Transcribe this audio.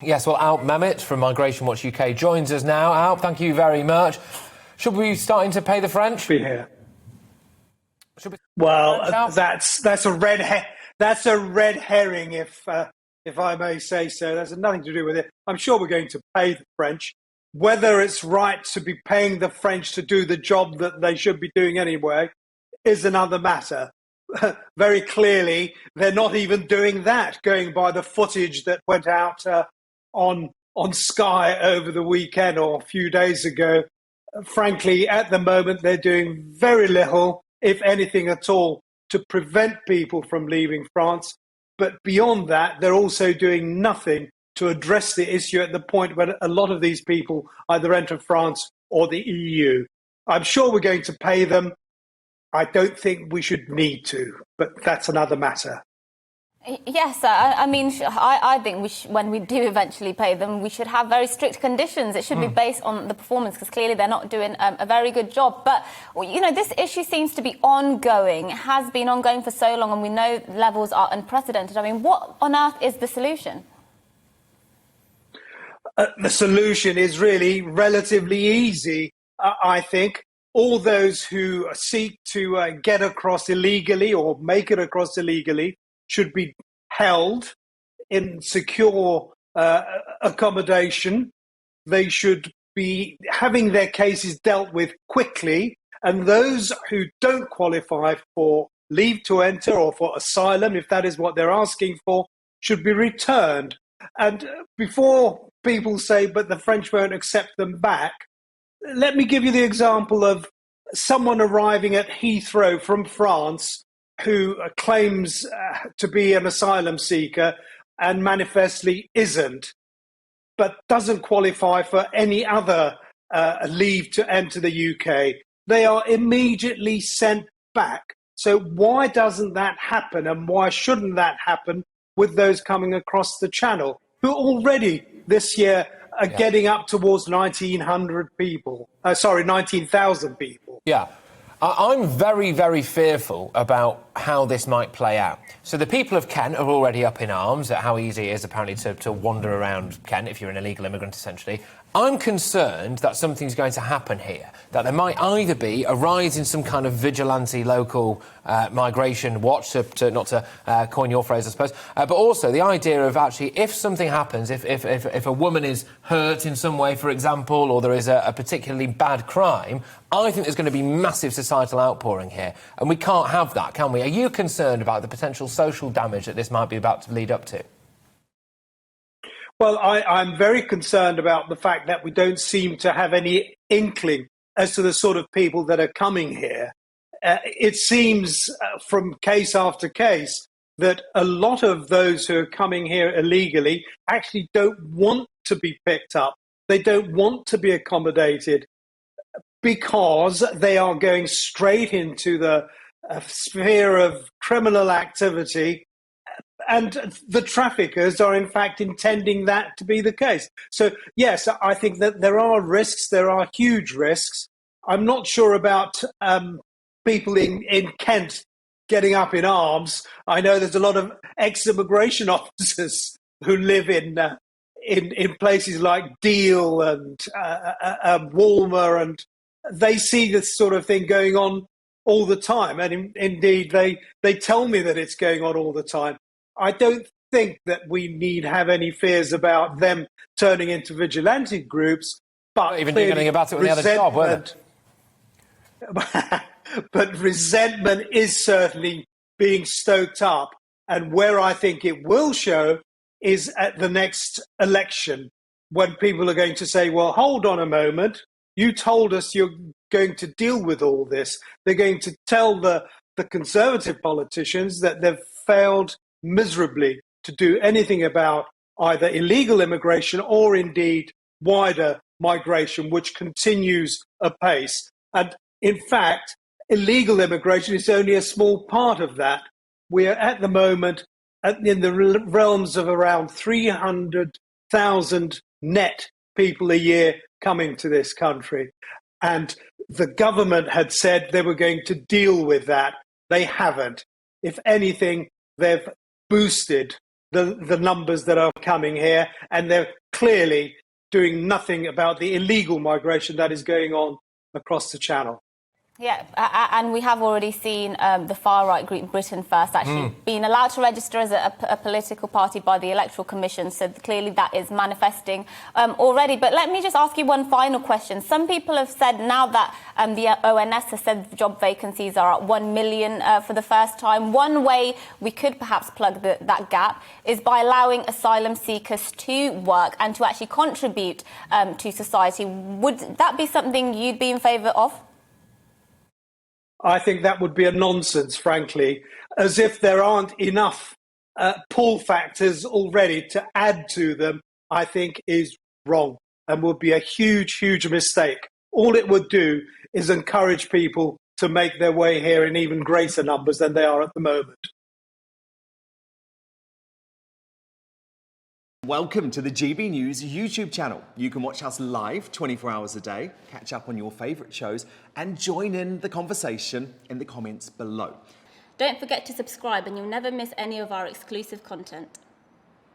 Yes, well, Alp Mehmet from Migration Watch UK joins us now. Alp, thank you very much. Should we be starting to pay the French? Be here. Well, that's a red herring, if I may say so. That's nothing to do with it. I'm sure we're going to pay the French. Whether it's right to be paying the French to do the job that they should be doing anyway is another matter. Very clearly, they're not even doing that, going by the footage that went out on Sky over the weekend or a few days ago. Frankly, at the moment, they're doing very little, if anything at all, to prevent people from leaving France. But beyond that, they're also doing nothing to address the issue at the point when a lot of these people either enter France or the EU. I'm sure we're going to pay them. I don't think we should need to, but that's another matter. Yes, I mean, I think when we do eventually pay them, we should have very strict conditions. It should be based on the performance, because clearly they're not doing a very good job. But, you know, this issue seems to be ongoing. It has been ongoing for so long, and we know levels are unprecedented. I mean, what on earth is the solution? The solution is really relatively easy, I think. All those who seek to get across illegally or make it across illegally should be held in secure accommodation. They should be having their cases dealt with quickly, and those who don't qualify for leave to enter or for asylum, if that is what they're asking for, should be returned. And before people say, but the French won't accept them back, let me give you the example of someone arriving at Heathrow from France who claims to be an asylum seeker and manifestly isn't, but doesn't qualify for any other leave to enter the UK. They are immediately sent back. So why doesn't that happen, and why shouldn't that happen with those coming across the Channel, who already this year are getting up towards 19,000 people? Yeah. I'm very, very fearful about how this might play out. So the people of Kent are already up in arms at how easy it is, apparently, to wander around Kent if you're an illegal immigrant, essentially. I'm concerned that something's going to happen here, that there might either be a rise in some kind of vigilante local migration watch, not to coin your phrase, I suppose, but also the idea of actually, if something happens, if a woman is hurt in some way, for example, or there is a particularly bad crime, I think there's going to be massive societal outpouring here, and we can't have that, can we? Are you concerned about the potential social damage that this might be about to lead up to? Well, I'm very concerned about the fact that we don't seem to have any inkling as to the sort of people that are coming here. It seems from case after case that a lot of those who are coming here illegally actually don't want to be picked up. They don't want to be accommodated because they are going straight into the sphere of criminal activity. And the traffickers are, in fact, intending that to be the case. So, yes, I think that there are risks. There are huge risks. I'm not sure about people in Kent getting up in arms. I know there's a lot of ex-immigration officers who live in places like Deal and Walmer, and they see this sort of thing going on all the time. And indeed, they tell me that it's going on all the time. I don't think that we need have any fears about them turning into vigilante groups, but even doing anything about it with the other job, were they? But resentment is certainly being stoked up, and where I think it will show is at the next election, when people are going to say, well, hold on a moment, you told us you're going to deal with all this. They're going to tell the Conservative politicians that they've failed miserably to do anything about either illegal immigration or indeed wider migration, which continues apace. And in fact, illegal immigration is only a small part of that. We are at the moment in the realms of around 300,000 net people a year coming to this country. And the government had said they were going to deal with that. They haven't. If anything, they've boosted the numbers that are coming here, and they're clearly doing nothing about the illegal migration that is going on across the Channel. Yeah, and we have already seen the far-right group Britain First actually being allowed to register as a political party by the Electoral Commission, so clearly that is manifesting already. But let me just ask you one final question. Some people have said now that the ONS has said the job vacancies are at 1 million for the first time. One way we could perhaps plug that gap is by allowing asylum seekers to work and to actually contribute to society. Would that be something you'd be in favour of? I think that would be a nonsense, frankly, as if there aren't enough pull factors already to add to them, I think is wrong and would be a huge, huge mistake. All it would do is encourage people to make their way here in even greater numbers than they are at the moment. Welcome to the GB News YouTube channel. You can watch us live 24 hours a day, catch up on your favourite shows and join in the conversation in the comments below. Don't forget to subscribe and you'll never miss any of our exclusive content.